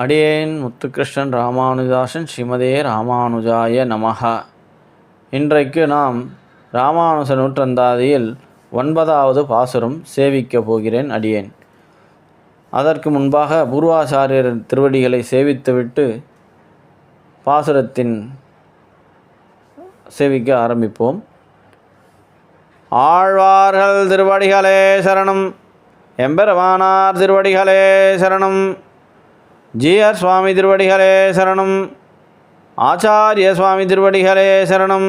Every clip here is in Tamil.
அடியேன் முத்துகிருஷ்ணன் ராமானுஜாசன் ஸ்ரீமதே ராமானுஜாய நமஹ. இன்றைக்கு நாம் ராமானுஜ நூற்றந்தாதியில் 9வது பாசுரம் சேவிக்கப் போகிறேன் அடியேன். அதற்கு முன்பாக பூர்வாச்சாரியர் திருவடிகளை சேவித்துவிட்டு பாசுரத்தின் சேவிக்க ஆரம்பிப்போம். ஆழ்வார்கள் திருவடிகளே சரணம், எம்பெருமானார் திருவடிகளே சரணம், ஜிஆர் சுவாமி திருவடிகளே சரணம், ஆச்சாரிய சுவாமி திருவடிகளே சரணம்,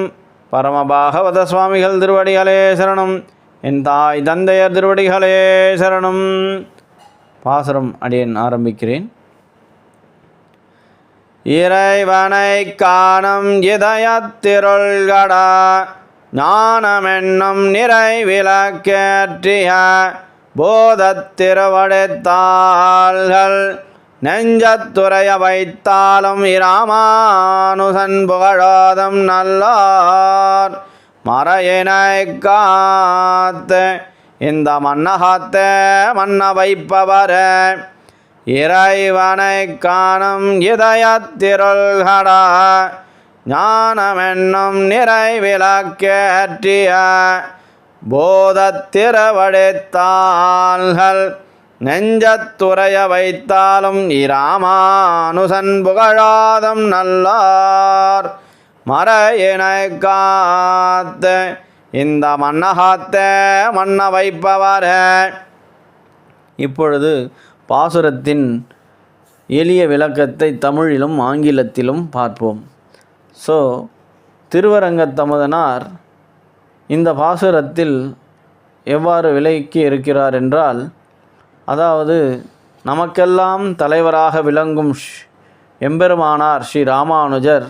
பரமபாகவத சுவாமிகள் திருவடிகளே சரணம், என் தாய் தந்தையர் திருவடிகளே சரணம். பாசுரம் அடியேன் ஆரம்பிக்கிறேன். இறைவனை காணும் இதயத்திருள்கடா ஞானமென்னும் நிறைவிலக்கேற்றிய போதத்திருவடித்தாள்கள் நெஞ்சத்துறைய வைத்தாலும் இராமானுசன் புகழோதும் நல்லார் மறையினை காத்து இந்த மன்னகத்தே மன்ன வைப்பவரே இறைவனை காணும் இதயத்திருள்கடா ஞானமென்னும் நிறைவிலக்கேற்றிய போதத்திருவடித்தாள்கள் நெஞ்சத்துறைய வைத்தாலும் இராமானுசன் புகழாதம் நல்லார் மறையினை காத்து இந்த மன்னகத்தே மன்ன வைப்பவரே. இப்பொழுது பாசுரத்தின் எளிய விளக்கத்தை தமிழிலும் ஆங்கிலத்திலும் பார்ப்போம். திருவரங்கத்தமுதனார் இந்த பாசுரத்தில் எவ்வாறு விளக்கி இருக்கிறார் என்றால், அதாவது நமக்கெல்லாம் தலைவராக விளங்கும் எம்பெருமானார் ஸ்ரீ ராமானுஜர்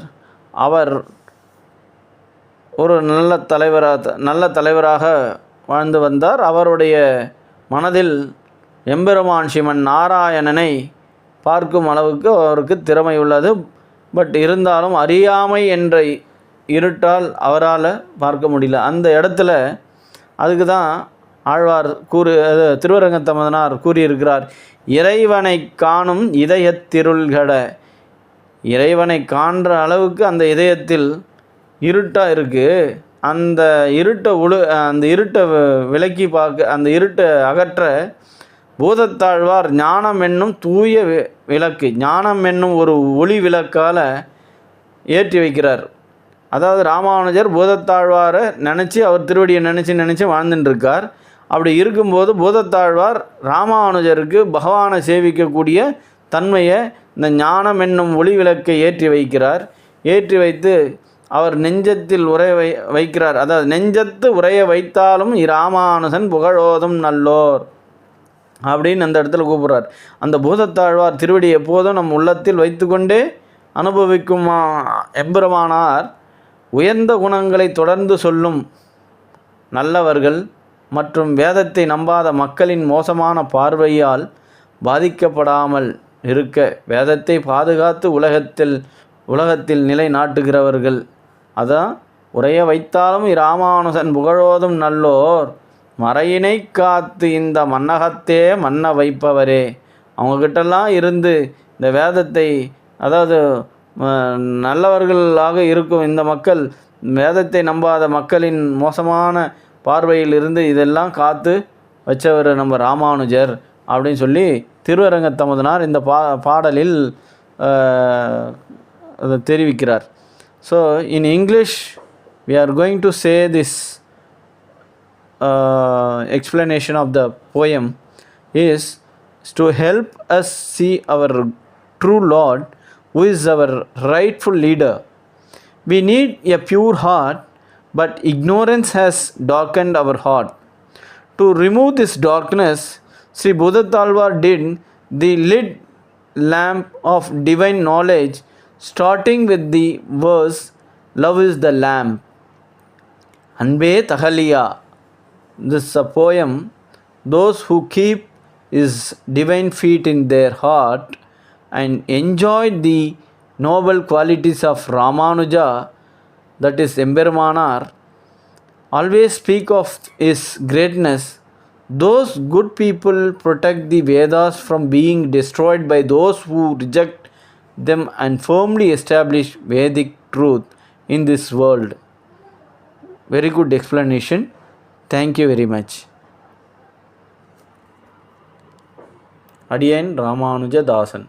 அவர் ஒரு நல்ல தலைவராக வாழ்ந்து வந்தார். அவருடைய மனதில் எம்பெருமான் ஸ்ரீமன் நாராயணனை பார்க்கும் அளவுக்கு அவருக்கு திறமை உள்ளது. பட் இருந்தாலும் அறியாமை என்ற இருட்டால் அவரால் பார்க்க முடியல. அந்த இடத்துல அதுக்கு தான் ஆழ்வார் திருவரங்கத்தமதனார் கூறியிருக்கிறார், இறைவனை காணும் இதயத்திருள்கட. இறைவனை காண்ற அளவுக்கு அந்த இதயத்தில் இருட்டாக இருக்குது. அந்த இருட்டை விலக்கி பார்க்க, அந்த இருட்டை அகற்ற பூதத்தாழ்வார் ஞானம் என்னும் தூய விளக்கு, ஞானம் என்னும் ஒரு ஒளி விளக்கால் ஏற்றி வைக்கிறார். அதாவது ராமானுஜர் பூதத்தாழ்வாரை நினச்சி, அவர் திருவடியை நினச்சி வாழ்ந்துட்டுருக்கார். அப்படி இருக்கும்போது பூதத்தாழ்வார் ராமானுஜருக்கு பகவானை சேவிக்கக்கூடிய தன்மையை இந்த ஞானம் என்னும் ஒளி விளக்கை ஏற்றி வைக்கிறார். ஏற்றி வைத்து அவர் நெஞ்சத்தில் வைக்கிறார். அதாவது நெஞ்சத்து உரைய வைத்தாலும் இராமானுஜன் புகழோதும் நல்லோர் அப்படின்னு அந்த இடத்துல கூப்பிட்றார். அந்த பூதத்தாழ்வார் திருவடி எப்போதும் நம் உள்ளத்தில் வைத்து கொண்டே அனுபவிக்கும் எம்பெருமானார் உயர்ந்த குணங்களை தொடர்ந்து சொல்லும் நல்லவர்கள் மற்றும் வேதத்தை நம்பாத மக்களின் மோசமான பார்வையால் பாதிக்கப்படாமல் இருக்க வேதத்தை பாதுகாத்து உலகத்தில் நிலை நாட்டுகிறவர்கள். அதான் உரைய வைத்தாலும் இராமானுஜன் புகழோதும் நல்லோர் மறையினை காத்து இந்த மன்னகத்தே மன்ன வைப்பவரே. அவங்கக்கிட்டெல்லாம் இருந்து இந்த வேதத்தை, அதாவது நல்லவர்களாக இருக்கும் இந்த மக்கள், வேதத்தை நம்பாத மக்களின் மோசமான பார்வையில் இருந்து இதெல்லாம் காத்து வச்சவர் நம்ம ராமானுஜர் அப்படின்னு சொல்லி திருவரங்கத்தமுதனார் இந்த பாடலில் தெரிவிக்கிறார். So in English we are going to say this explanation of the poem is to help us see our true Lord, who is our rightful leader. We need a pure heart, but ignorance has darkened our heart. To remove this darkness, Sri Bhudathalvar did the lit lamp of divine knowledge, starting with the verse, love is the lamp. Anbe Tahaliya. This is a poem. Those who keep his divine feet in their heart and enjoy the noble qualities of Ramanuja, that is Embermanar, always speak of his greatness Those good people protect the Vedas from being destroyed by those who reject them and firmly establish Vedic truth in this world. Very good explanation. Thank you very much. அடியேன் ராமானுஜதாசன்.